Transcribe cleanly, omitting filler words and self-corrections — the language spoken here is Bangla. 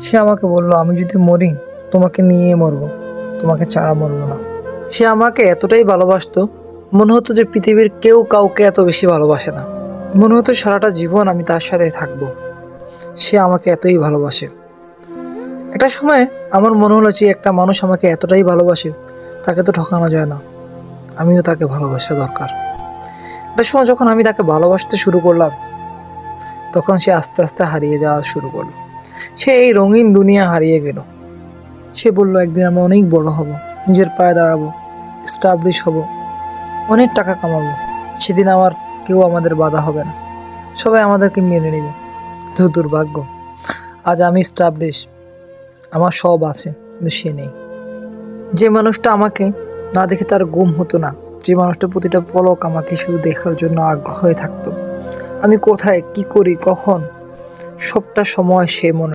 সে আমাকে বলল, আমি যদি মরি তোমাকে নিয়ে মরবো, তোমাকে ছাড়া মরবো না। সে আমাকে এতটাই ভালোবাসতো, মনে হতো যে পৃথিবীর কেউ কাউকে এত বেশি ভালোবাসে না। মনে হতো সারাটা জীবন আমি তার সাথে থাকবো। সে আমাকে এতই ভালোবাসে। একটা সময় আমার মনে হলো যে একটা মানুষ আমাকে এতটাই ভালোবাসে, তাকে তো ঠকানো যায় না, আমিও তাকে ভালোবাসা দরকার। একটা সময় যখন আমি তাকে ভালোবাসতে শুরু করলাম, তখন সে আস্তে আস্তে হারিয়ে যাওয়া শুরু করলো। সে এই রঙিন দুনিয়া হারিয়ে গেল। সে বলল, একদিন আমি অনেক বড় হব, নিজের পায়ে দাঁড়াবো, স্টাবলিশ হব, অনেক টাকা কামাবো। সেদিন কেউ আমাদের বাধা হবে না, সবাই আমাদেরকে মেনে নেবে। তো দুর্ভাগ্য, আজ আমি স্টাবলিশ, আমার সব আছে, কিন্তু সে নেই। যে মানুষটা আমাকে না দেখে তার ঘুম হতো না, যে মানুষটা প্রতিটা পলক আমাকে শুধু দেখার জন্য আগ্রহ হয়ে থাকতো, আমি কোথায়, কি করি, কখন, সবটা সময় সে মনে